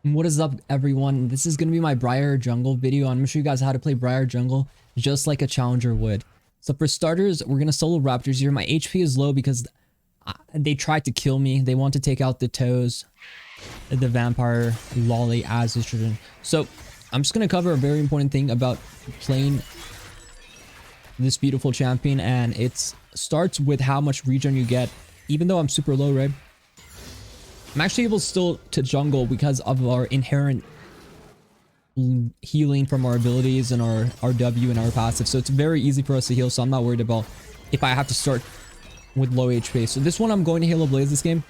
What is up, everyone? This is going to be my Briar jungle video. I'm going to show you guys how to play Briar jungle just like a challenger would. So for starters, we're going to solo raptors here. My HP is low because they tried to kill me. They want to take out the toes, the vampire, lolly as is tradition. So I'm just going to cover a very important thing about playing this beautiful champion, and it starts with how much regen you get. Even though I'm super low, right? I'm actually able still to jungle because of our inherent healing from our abilities and our W and our passive. So it's very easy for us to heal, so I'm not worried about if I have to start with low HP. So this one I'm going to Halo Blaze this game.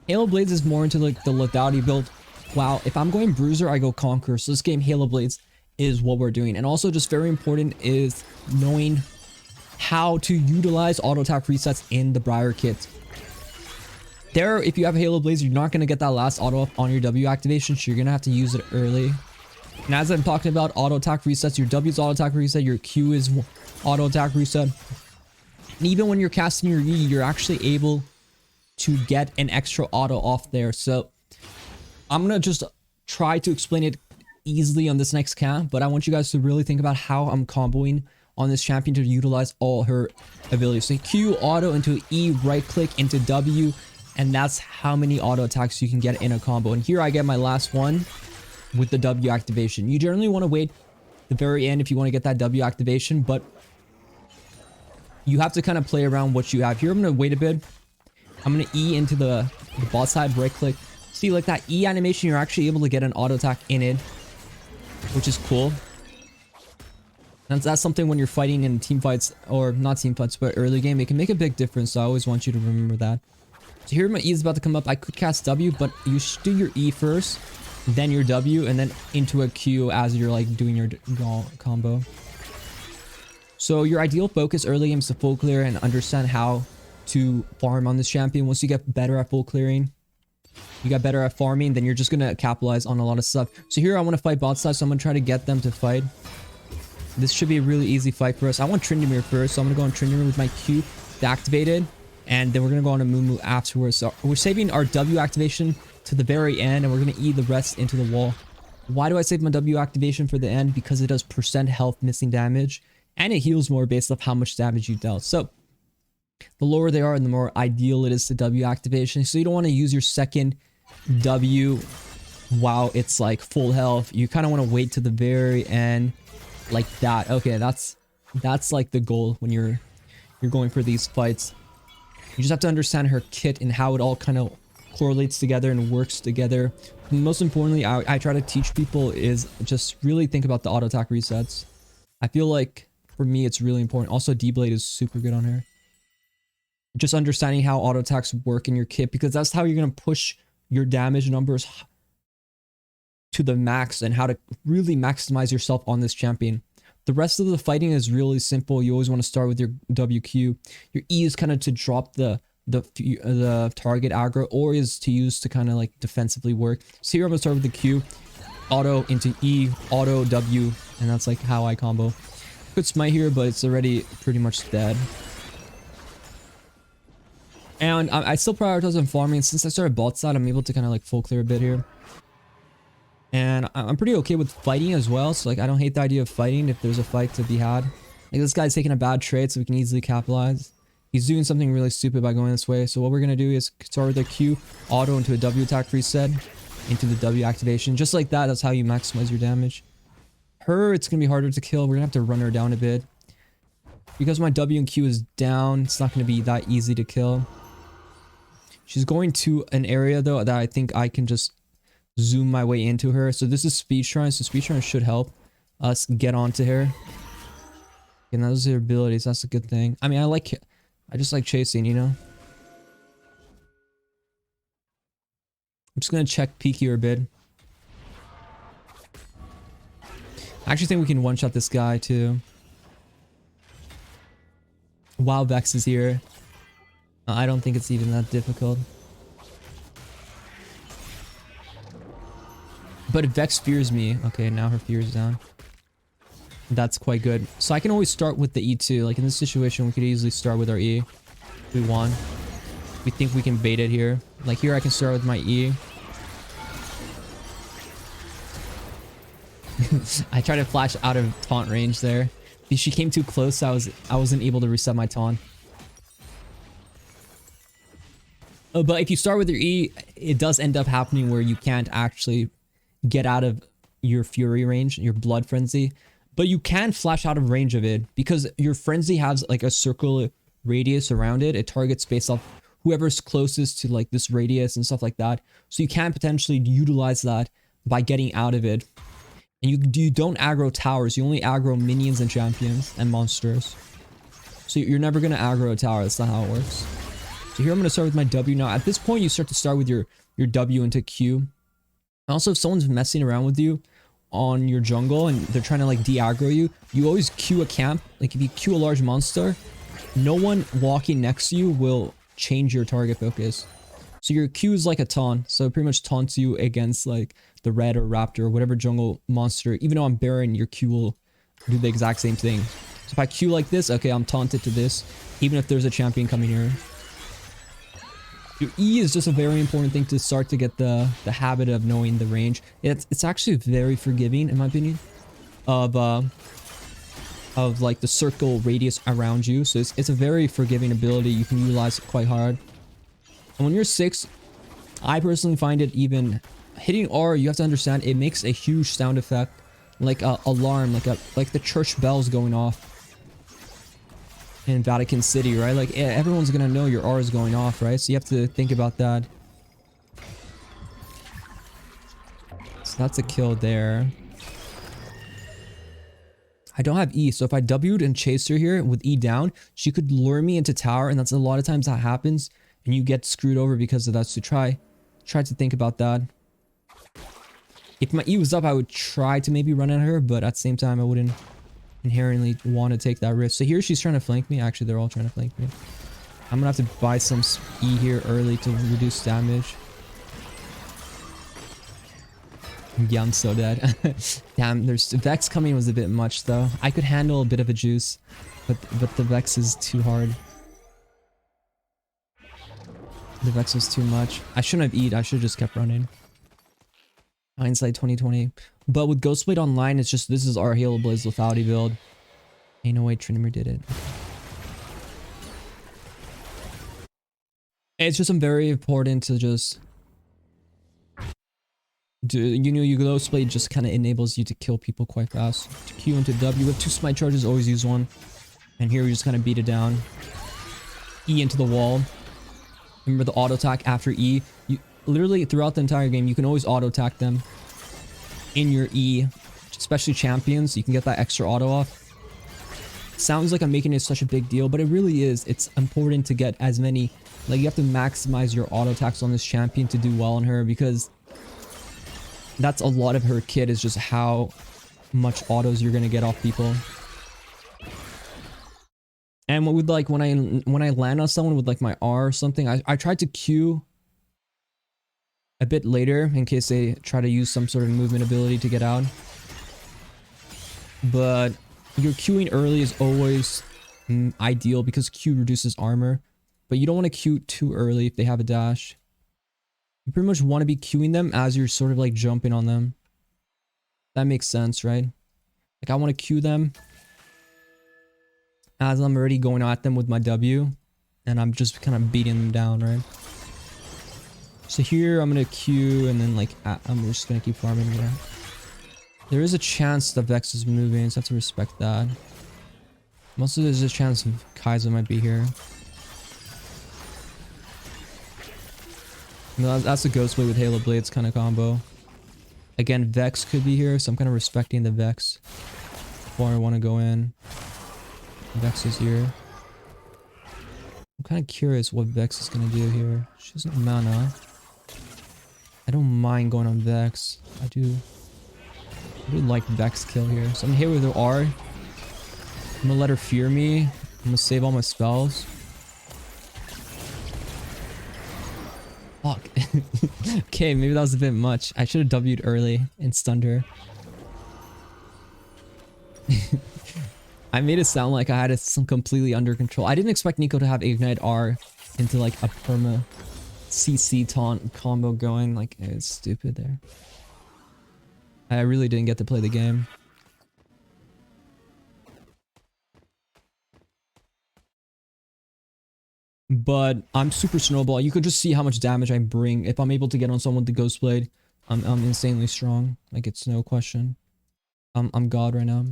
Halo Blaze is more into like the lethality build. Wow, if I'm going Bruiser, I go Conqueror. So this game, Halo Blaze, is what we're doing. And also just very important is knowing how to utilize auto attack resets in the Briar kit. There, if you have Halo Blaze, you're not going to get that last auto up on your W activation, so you're going to have to use it early. And as I'm talking about auto attack resets, your W is auto attack reset, your Q is auto attack reset. And even when you're casting your E, you're actually able to get an extra auto off there. So I'm going to just try to explain it easily on this next camp, but I want you guys to really think about how I'm comboing on this champion to utilize all her abilities. So Q auto into E, right click into W. And that's how many auto attacks you can get in a combo. And here I get my last one with the W activation. You generally want to wait the very end if you want to get that W activation, but you have to kind of play around what you have. Here I'm going to wait a bit. I'm going to E into the bot side, right click. See, like that E animation, you're actually able to get an auto attack in it, which is cool. And that's something when you're fighting in team fights, or not team fights, but early game, it can make a big difference. So I always want you to remember that. So here my E is about to come up. I could cast W, but you should do your E first, then your W, and then into a Q as you're like doing your combo. So your ideal focus early game is to full clear and understand how to farm on this champion. Once you get better at full clearing, you get better at farming, then you're just going to capitalize on a lot of stuff. So here I want to fight bot side, so I'm going to try to get them to fight. This should be a really easy fight for us. I want Tryndamere first, so I'm going to go on Tryndamere with my Q activated. And then we're going to go on a Mumu afterwards. So we're saving our W activation to the very end, and we're going to E the rest into the wall. Why do I save my W activation for the end? Because it does % health missing damage, and it heals more based off how much damage you dealt. So the lower they are, the more ideal it is to W activation. So you don't want to use your second W while it's like full health. You kind of want to wait to the very end like that. Okay, that's like the goal when you're going for these fights. You just have to understand her kit and how it all kind of correlates together and works together. And most importantly, I try to teach people is just really think about the auto attack resets. I feel like for me, it's really important. Also, D-Blade is super good on her. Just understanding how auto attacks work in your kit, because that's how you're going to push your damage numbers to the max and how to really maximize yourself on this champion. The rest of the fighting is really simple. You always want to start with your WQ. Your E is kind of to drop the target aggro, or is to use to kind of like defensively work. So here I'm going to start with the Q, auto into E, auto W, and that's like how I combo. Could smite here, but it's already pretty much dead. And I still prioritize on farming. Since I started bot side, I'm able to kind of like full clear a bit here. And I'm pretty okay with fighting as well. So like I don't hate the idea of fighting if there's a fight to be had. Like this guy's taking a bad trade, so we can easily capitalize. He's doing something really stupid by going this way. So what we're going to do is start with a Q, auto into a W attack reset, into the W activation. Just like that, that's how you maximize your damage. Her, it's going to be harder to kill. We're going to have to run her down a bit. Because my W and Q is down, it's not going to be that easy to kill. She's going to an area though that I think I can just zoom my way into her. So this is Speed Shrine, so Speed Shrine should help us get onto her. And those are her abilities, that's a good thing. I mean, I just like chasing, you know? I'm just gonna check peek here a bit. I actually think we can one-shot this guy too. Wow, Vex is here. I don't think it's even that difficult. But Vex fears me. Okay, now her fear is down. That's quite good. So I can always start with the E2. Like in this situation, we could easily start with our E. If we want. We think we can bait it here. Like here I can start with my E. I tried to flash out of taunt range there. If she came too close, I wasn't able to reset my taunt. But if you start with your E, it does end up happening where you can't actually get out of your Fury range, your Blood Frenzy. But you can flash out of range of it because your Frenzy has like a circle radius around it. It targets based off whoever's closest to like this radius and stuff like that. So you can potentially utilize that by getting out of it. And you don't aggro towers, you only aggro minions and champions and monsters. So you're never going to aggro a tower, that's not how it works. So here I'm going to start with my W now. At this point, you start to start with your W into Q. Also, if someone's messing around with you on your jungle and they're trying to like de-aggro you, you always Q a camp. Like if you Q a large monster, no one walking next to you will change your target focus. So your Q is like a taunt, so it pretty much taunts you against like the red or raptor or whatever jungle monster. Even though I'm Baron, your Q will do the exact same thing. So if I Q like this, okay, I'm taunted to this, even if there's a champion coming here. Your E is just a very important thing to start to get the habit of knowing the range. It's actually very forgiving, in my opinion, of like the circle radius around you. So it's a very forgiving ability. You can utilize it quite hard. And when you're 6, I personally find it even hitting R, you have to understand it makes a huge sound effect, like a alarm, like the church bells going off in Vatican City, right? Like everyone's gonna know your R is going off, right? So you have to think about that. So that's a kill there. I don't have E, so if I W'd and chased her here with E down, she could lure me into tower, and that's a lot of times that happens, and you get screwed over because of that. So try to think about that. If my E was up, I would try to maybe run at her, but at the same time, I wouldn't inherently want to take that risk. So here she's trying to flank me. Actually, they're all trying to flank me. I'm gonna have to buy some E here early to reduce damage. Yeah, I'm so dead. Damn, there's Vex coming was a bit much though. I could handle a bit of a juice, but the Vex is too hard. The Vex was too much. I shouldn't have E'd. I should have just kept running. Hindsight 2020. But with Ghostblade Online, it's just this is our Halo Blaze Lethality build. Ain't no way Trinimir did it. It's just very important to just do, you know, your Ghostblade just kind of enables you to kill people quite fast. To Q into W with 2 smite charges, always use one. And here we just kind of beat it down. E into the wall. Remember the auto attack after E. You literally throughout the entire game, you can always auto attack them in your E, especially champions. You can get that extra auto off. Sounds like I'm making it such a big deal, but it really is. It's important to get as many, like you have to maximize your auto attacks on this champion to do well on her, because that's a lot of her kit is just how much autos you're gonna get off people. And with like when I land on someone with like my R or something, I tried to Q a bit later in case they try to use some sort of movement ability to get out. But your Qing early is always ideal because Q reduces armor. But you don't want to Q too early if they have a dash. You pretty much want to be Qing them as you're sort of like jumping on them. That makes sense, right? Like I want to Q them as I'm already going at them with my W, and I'm just kind of beating them down, right? So here I'm gonna Q, and then like I'm just gonna keep farming here. There is a chance the Vex is moving, so I have to respect that. Also, there's a chance of Kaiser might be here. No, that's a Ghostblade with Halo Blades kind of combo. Again, Vex could be here, so I'm kind of respecting the Vex before I want to go in. Vex is here. I'm kind of curious what Vex is going to do here. She doesn't have mana. I don't mind going on Vex. I do like Vex kill here. So I'm here with her R. I'm going to let her fear me. I'm going to save all my spells. Fuck. Okay, maybe that was a bit much. I should have W'd early and stunned her. I made it sound like I had it some completely under control. I didn't expect Nico to have Ignite R into like a perma CC taunt combo going. Like, it's stupid there. I really didn't get to play the game. But I'm super snowball. You could just see how much damage I bring. If I'm able to get on someone with the Ghost Blade, I'm insanely strong. Like, it's no question. I'm God right now.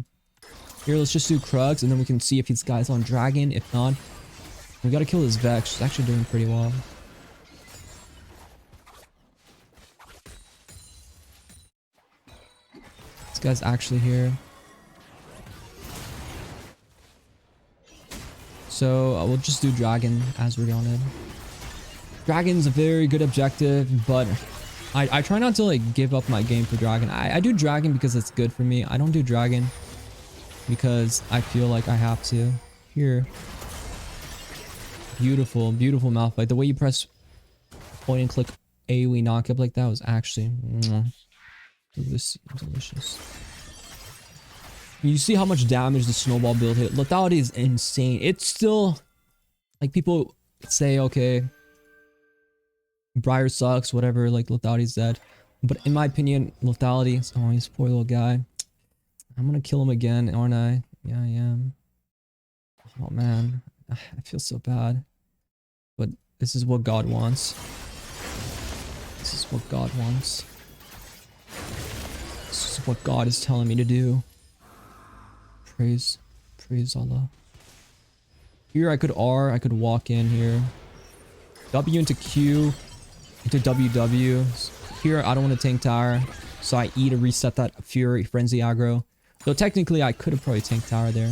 Here, let's just do Krugs, and then we can see if this guy's on Dragon. If not, we gotta kill this Vex. She's actually doing pretty well. This guy's actually here. So we'll just do Dragon as we're on it. Dragon's a very good objective, but I try not to like give up my game for Dragon. I do Dragon because it's good for me. I don't do Dragon because I feel like I have to. Here. Beautiful, beautiful Malphite. The way you press point and click AoE knockup like that was actually delicious. You see how much damage the snowball build hit. Lethality is insane. It's still like people say, okay, Briar sucks, whatever, like Lethality's dead. But in my opinion, Lethality, oh, he's a poor little guy. I'm gonna kill him again, aren't I? Yeah, I am. Oh man, I feel so bad. But this is what God wants. This is what God wants. This is what God is telling me to do. Praise Allah. Here I could R, I could walk in here. W into Q, into WW. Here I don't want to tank tower, so I E to reset that Fury Frenzy aggro. Though technically I could have probably tanked tower there.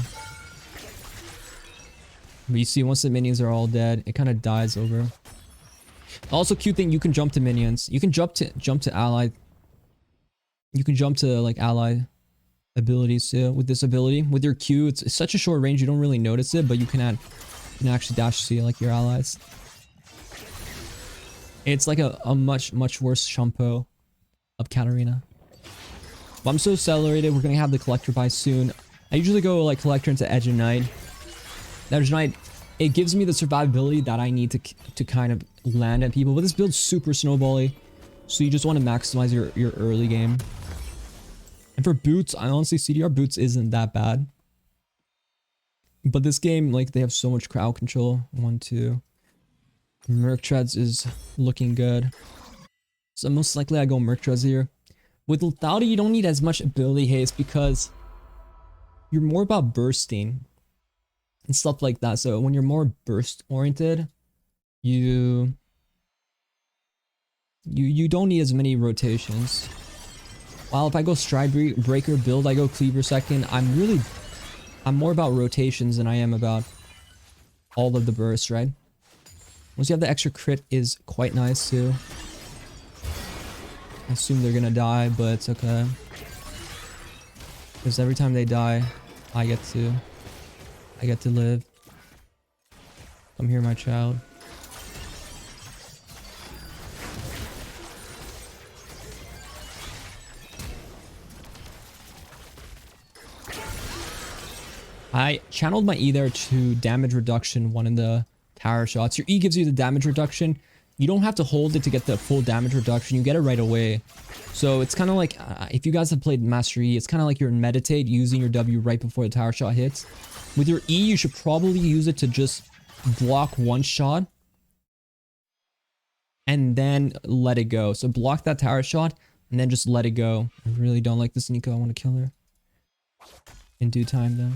But you see, once the minions are all dead, it kind of dies over. Also, cute thing, you can jump to minions. You can jump to ally. You can jump to like ally abilities too. With this ability, with your Q, it's such a short range you don't really notice it, but you can actually dash to like your allies. It's like a much worse Shumpo of Katarina. But I'm so accelerated. We're gonna have the collector by soon. I usually go like collector into Edge of Night. Edge of Night, it gives me the survivability that I need to kind of land at people. But this build's super snowbally, so you just want to maximize your early game. And for boots, I honestly, CDR boots isn't that bad. But this game, like, they have so much crowd control. 1, 2. Merc Treads is looking good. So most likely I go Merc Treads here. With Lethality, you don't need as much ability haste because you're more about bursting and stuff like that. So when you're more burst oriented, you don't need as many rotations. While if I go Stride Breaker build, I go Cleaver second. I'm more about rotations than I am about all of the bursts, right? Once you have the extra crit is quite nice too. I assume they're gonna die, but it's okay. Because every time they die, I get to live. Come here, my child. I channeled my E there to damage reduction, one in the tower shots. Your E gives you the damage reduction. You don't have to hold it to get the full damage reduction. You get it right away. So it's kind of like, if you guys have played Master E, it's kind of like you're in Meditate using your W right before the tower shot hits. With your E, you should probably use it to just block one shot and then let it go. So block that tower shot and then just let it go. I really don't like this Nico. I want to kill her in due time though.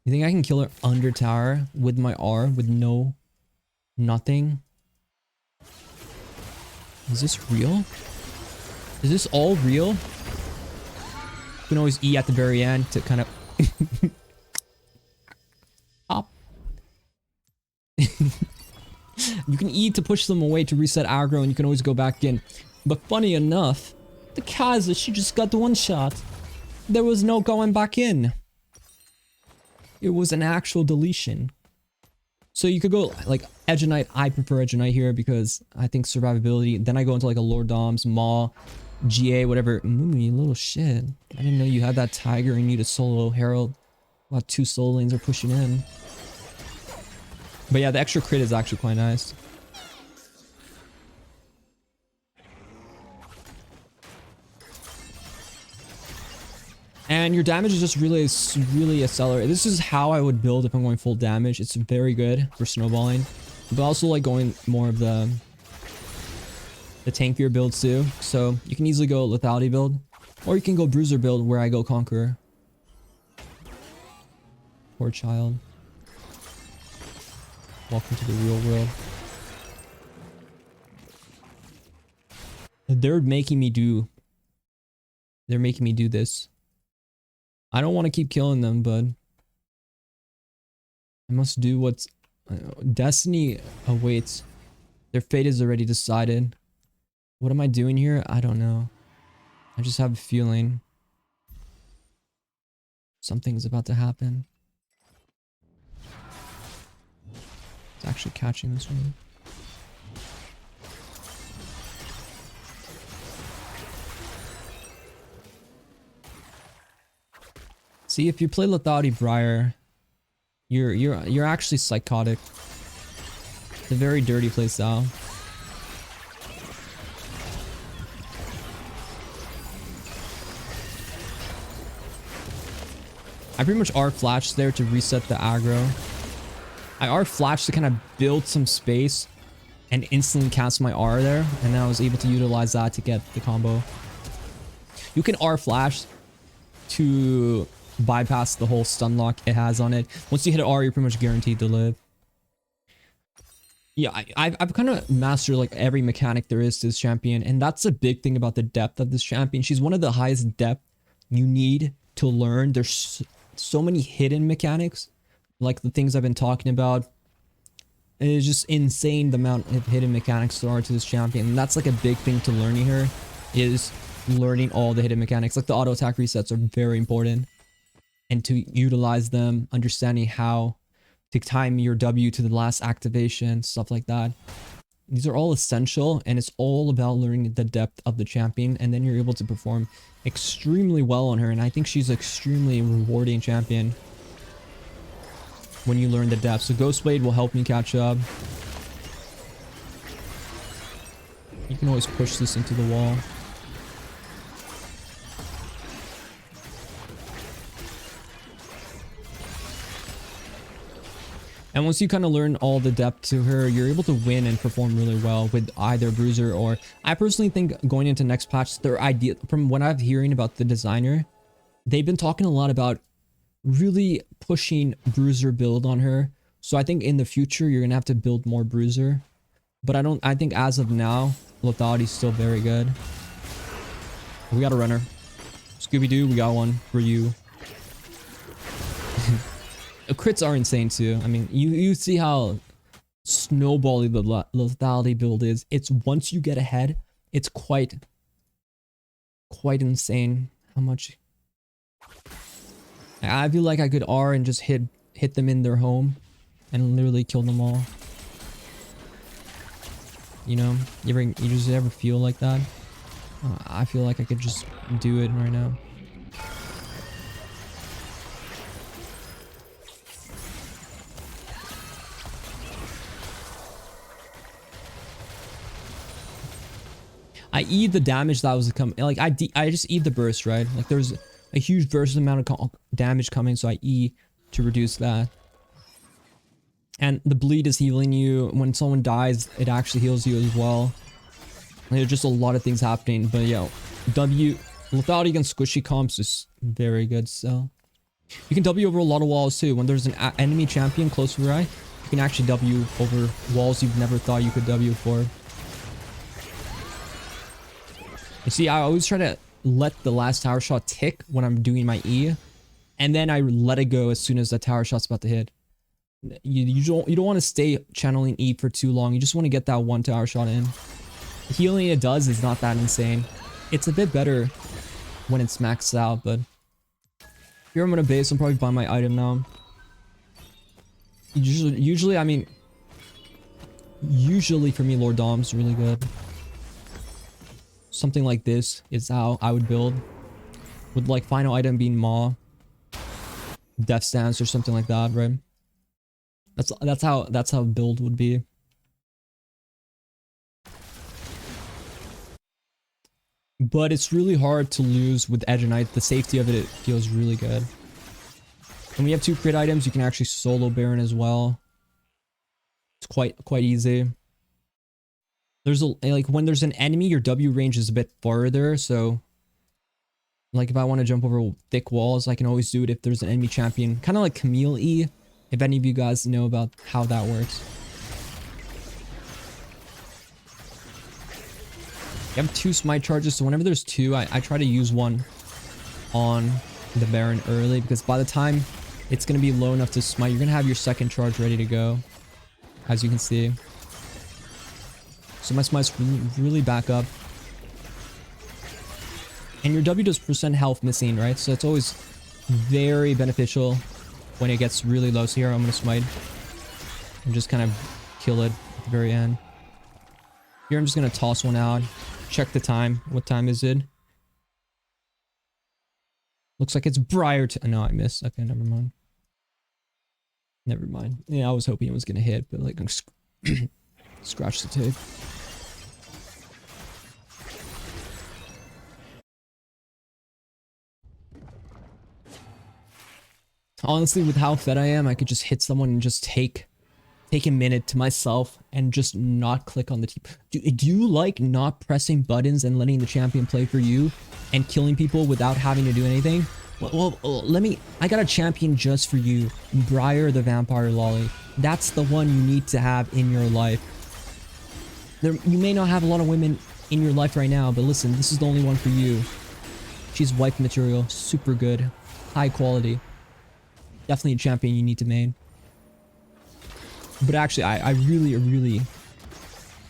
You think I can kill her under tower with my R with nothing? Is this real? Is this all real? You can always E at the very end to kind of up. You can E to push them away to reset aggro, and you can always go back in. But funny enough, the Kaza, she just got the one shot. There was no going back in. It was an actual deletion. So you could go like Edge of Night. I prefer Edge of Night here because I think survivability. Then I go into like a Lord Doms, Maw, GA, whatever. You little shit. I didn't know you had that Tiger and you need a solo Herald. About 2 soul lanes are pushing in. But yeah, the extra crit is actually quite nice. And your damage is just really accelerated. This is how I would build if I'm going full damage. It's very good for snowballing, but also like going more of the tankier builds too. So you can easily go lethality build, or you can go bruiser build where I go conqueror. Poor child. Welcome to the real world. They're making me do this. I don't want to keep killing them, but I must do what's destiny awaits. Their fate is already decided. What am I doing here? I don't know. I just have a feeling something's about to happen. It's actually catching this one. See, if you play Lethality Briar, you're actually psychotic. It's a very dirty playstyle. I pretty much R flashed there to reset the aggro. I R flashed to kind of build some space and instantly cast my R there, and then I was able to utilize that to get the combo. You can R flash to bypass the whole stun lock it has on it. Once you hit an R, you're pretty much guaranteed to live. Yeah, I've kind of mastered like every mechanic there is to this champion, and that's a big thing about the depth of this champion. She's one of the highest depth you need to learn. There's so many hidden mechanics, like the things I've been talking about. It's just insane the amount of hidden mechanics there are to this champion, and that's like a big thing to learning her, is learning all the hidden mechanics. Like the auto attack resets are very important, and to utilize them, understanding how to time your W to the last activation, stuff like that. These are all essential, and it's all about learning the depth of the champion, and then you're able to perform extremely well on her. And I think she's an extremely rewarding champion when you learn the depth. So Ghostblade will help me catch up. You can always push this into the wall. And once you kind of learn all the depth to her, you're able to win and perform really well with either bruiser or... I personally think going into next patch, their idea, from what I'm hearing about the designer, they've been talking a lot about really pushing bruiser build on her. So I think in the future, you're going to have to build more bruiser. But I think as of now, Lethality's still very good. We got a runner. Scooby-Doo, we got one for you. Crits are insane too. I mean, you see how snowbally the lethality build is. It's once you get ahead, it's quite insane how much. I feel like I could R and just hit them in their home and literally kill them all. You know, you just ever feel like that? I feel like I could just do it right now. I E the damage that was coming. Like I just E the burst, right? Like there's a huge burst amount of damage coming, so I E to reduce that. And the bleed is healing you. When someone dies, it actually heals you as well. There's just a lot of things happening. But yeah, W lethality against squishy comps is very good. So you can W over a lot of walls too. When there's an enemy champion close to your eye, you can actually W over walls you've never thought you could W for. You see, I always try to let the last tower shot tick when I'm doing my E, and then I let it go as soon as the tower shot's about to hit. You don't want to stay channeling E for too long. You just want to get that one tower shot in. The healing it does is not that insane. It's a bit better when it's maxed out, but here I'm gonna base. I'm probably buying my item now. Usually, I mean, usually for me, Lord Dom's really good. Something like this is how I would build, with like final item being Maw, Death Stance or something like that, right? That's how build would be. But it's really hard to lose with Edge Knight. The safety of it feels really good. And we have 2 crit items. You can actually solo Baron as well. It's quite easy. There's like when there's an enemy, your W range is a bit farther. So like if I want to jump over thick walls, I can always do it if there's an enemy champion. Kind of like Camille E. If any of you guys know about how that works. You have 2 smite charges, so whenever there's 2, I try to use one on the Baron early, because by the time it's going to be low enough to smite, you're going to have your second charge ready to go, as you can see. So my smites really back up. And your W does percent health missing, right? So it's always very beneficial when it gets really low. So here I'm going to smite and just kind of kill it at the very end. Here I'm just going to toss one out. Check the time. What time is it? Looks like it's Briar to... No, I missed. Okay, never mind. Never mind. Yeah, I was hoping it was going to hit, but like, scratch the tape. Honestly, with how fed I am, I could just hit someone and just take a minute to myself and just not click on the team. Do you like not pressing buttons and letting the champion play for you and killing people without having to do anything? Well, I got a champion just for you. Briar the Vampire Lolly. That's the one you need to have in your life. You may not have a lot of women in your life right now, but listen, this is the only one for you. She's wife material, super good, high quality. Definitely a champion you need to main. But actually, I really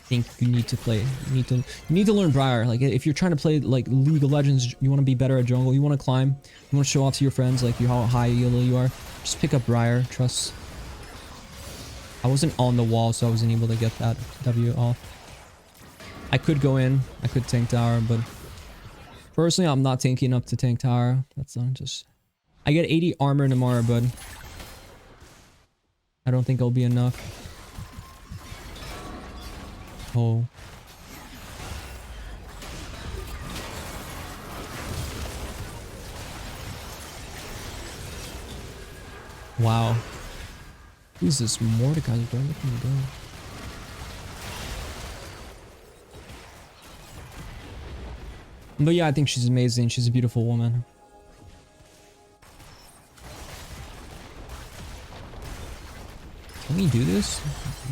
think you need to play. You need to learn Briar. Like if you're trying to play like League of Legends, you want to be better at jungle. You want to climb. You want to show off to your friends like how high you are. Just pick up Briar. Trust. I wasn't on the wall, so I wasn't able to get that W off. I could go in. I could tank tower, but personally, I'm not tanking up to tank tower. That's not just. I get 80 armor tomorrow, but I don't think it'll be enough. Oh. Wow. Who's this Mordecai, bro? Look at me go. But yeah, I think she's amazing. She's a beautiful woman. Can we do this?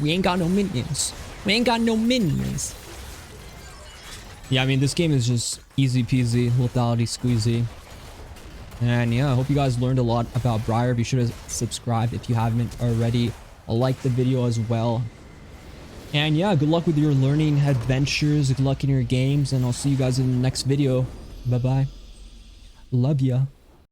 We ain't got no minions. We ain't got no minions. Yeah, I mean, this game is just easy peasy, lethality squeezy. And yeah, I hope you guys learned a lot about Briar. Be sure to subscribe if you haven't already. Like the video as well. And yeah, good luck with your learning adventures. Good luck in your games. And I'll see you guys in the next video. Bye-bye. Love ya.